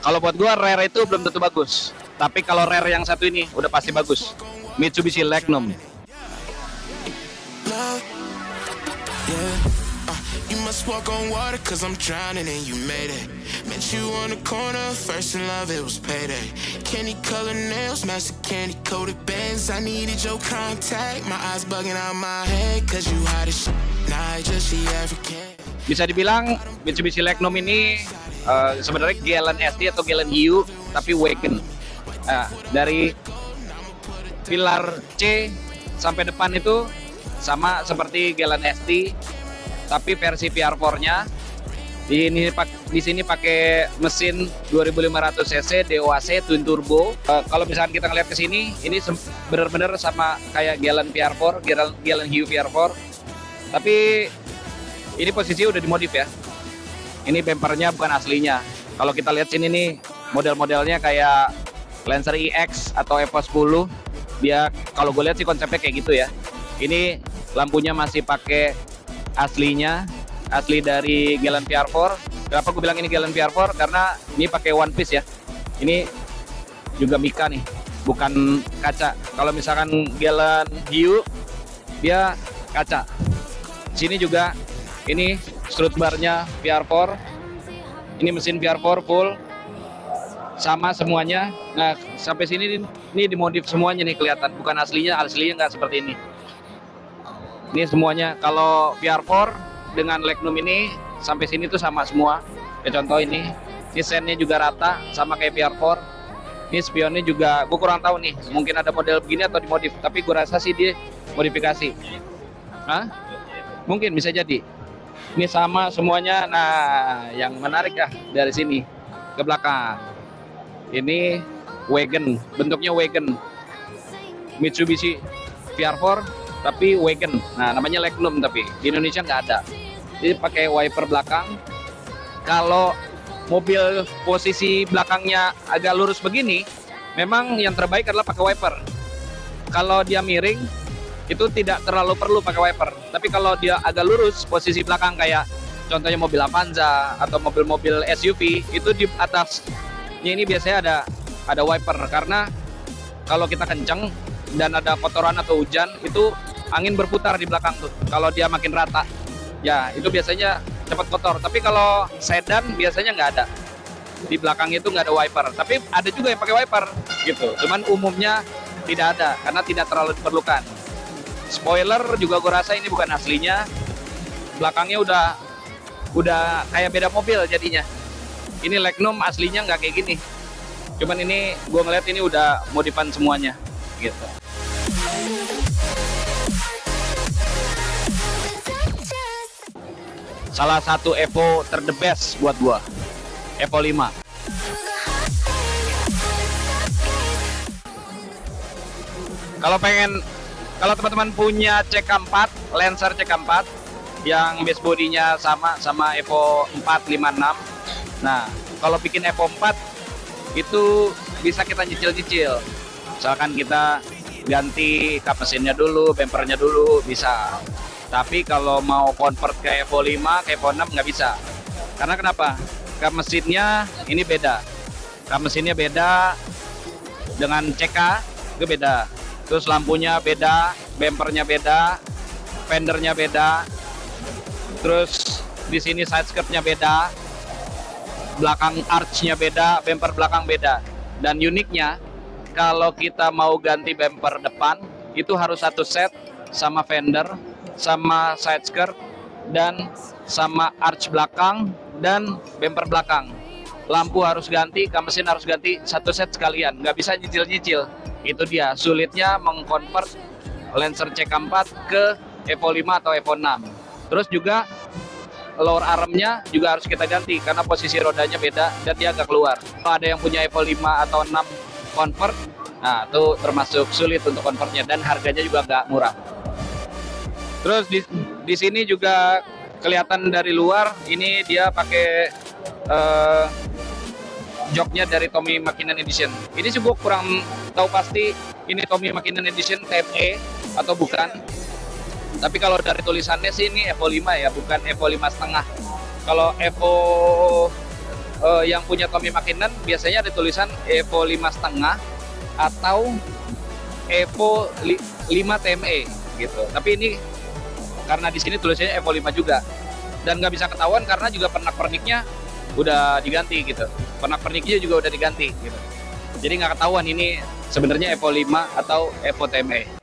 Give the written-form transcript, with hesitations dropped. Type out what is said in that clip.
Kalau buat gua rare itu belum tentu bagus. Tapi kalau rare yang satu ini udah pasti bagus. Mitsubishi Magnum. You must walk on water cause I'm drowning and you made it. Met you on the corner, first in love it was payday. Candy colored nails, match the candy coated bands. I needed your contact, my eyes bugging out my head cause you hot as shit. Nah, I just see African. Bisa dibilang Mitsubishi Magnum ini sebenarnya Galant SD atau Galant Hiu tapi wagon. Dari pilar C sampai depan itu sama seperti Galant SD tapi versi PR4-nya di sini pakai mesin 2500 cc DOAC twin turbo. Kalau misalkan kita ngeliat ke sini, ini benar-benar sama kayak Galant PR4, Galant Hiu PR4. Tapi ini posisi udah dimodif ya. Ini bumpernya bukan aslinya. Kalau kita lihat sini nih, model-modelnya kayak Lancer EX atau Evo 10. Dia kalau gue lihat sih konsepnya kayak gitu ya. Ini lampunya masih pakai aslinya, asli dari Galant PR4. Kenapa gue bilang ini Galant PR4? Karena ini pakai one piece ya. Ini juga Mika nih, bukan kaca. Kalau misalkan Galant Hiu, dia kaca. Sini juga ini strut barnya PR4. Ini mesin PR4 full sama semuanya. Nah, sampai sini ini dimodif semuanya nih kelihatan. Bukan aslinya nggak seperti ini. Ini semuanya kalau PR4 dengan Magnum ini sampai sini tuh sama semua. Ya contoh ini sennya juga rata sama kayak PR4. Ini spionnya juga gue kurang tahu nih. Mungkin ada model begini atau dimodif, tapi gue rasa sih dia modifikasi. Hah? Mungkin bisa jadi. Ini sama semuanya. Nah, yang menarik ya dari sini ke belakang. Ini wagon, bentuknya wagon. Mitsubishi PR4 tapi wagon. Nah, namanya Magnum tapi di Indonesia nggak ada. Jadi pakai wiper belakang. Kalau mobil posisi belakangnya agak lurus begini, memang yang terbaik adalah pakai wiper. Kalau dia miring, itu tidak terlalu perlu pakai wiper. Tapi kalau dia agak lurus posisi belakang kayak contohnya mobil Avanza atau mobil-mobil SUV, itu di atasnya ini biasanya ada wiper karena kalau kita kenceng dan ada kotoran atau hujan itu angin berputar di belakang tuh. Kalau dia makin rata, ya itu biasanya cepat kotor. Tapi kalau sedan biasanya nggak ada. Di belakang itu nggak ada wiper. Tapi ada juga yang pakai wiper gitu. Cuman umumnya tidak ada karena tidak terlalu diperlukan. Spoiler juga gue rasa ini bukan aslinya. Belakangnya udah kayak beda mobil jadinya. Ini Magnum aslinya nggak kayak gini. Cuman ini gue ngeliat ini udah modifan semuanya gitu. Salah satu Evo ter the best buat gua, Evo 5. Kalau teman-teman punya CK4, Lancer CK4 yang base bodinya sama Evo 456. Nah, kalau bikin Evo 4 itu bisa kita nyicil-nyicil. Misalkan kita ganti kap mesinnya dulu, bumpernya dulu bisa. Tapi kalau mau convert ke Evo 5, ke Evo 6 nggak bisa. Karena kenapa? Kap mesinnya ini beda. Kap mesinnya beda dengan CK itu beda. Terus lampunya beda, bumpernya beda, fendernya beda. Terus di sini side skirtnya beda, belakang archnya beda, bumper belakang beda. Dan uniknya kalau kita mau ganti bumper depan itu harus satu set sama fender, sama side skirt, dan sama arch belakang dan bumper belakang. Lampu harus ganti, kap mesin harus ganti satu set sekalian, nggak bisa nyicil-nyicil. Itu dia sulitnya mengkonvert Lancer CK4 ke Evo 5 atau Evo 6. Terus juga lower armnya juga harus kita ganti karena posisi rodanya beda dan dia agak keluar. Kalau ada yang punya Evo 5 atau 6 convert, nah itu termasuk sulit untuk convertnya dan harganya juga nggak murah. Terus di sini juga kelihatan dari luar ini dia pakai joknya dari Tommy Mackinnon Edition. Ini sih gue kurang tahu pasti ini Tommy Mackinnon Edition Type E atau bukan. Tapi kalau dari tulisannya sih ini Evo 5 ya, bukan Evo 5,5. Kalau Evo yang punya Tommy Mackinnon biasanya ada tulisan Evo 5,5 atau Evo 5 TME gitu. Tapi ini karena di sini tulisannya Evo 5 juga, dan nggak bisa ketahuan karena juga pernak-perniknya udah diganti gitu. Pernak-perniknya juga udah diganti gitu. Jadi nggak ketahuan ini sebenarnya Evo 5 atau Evo TME.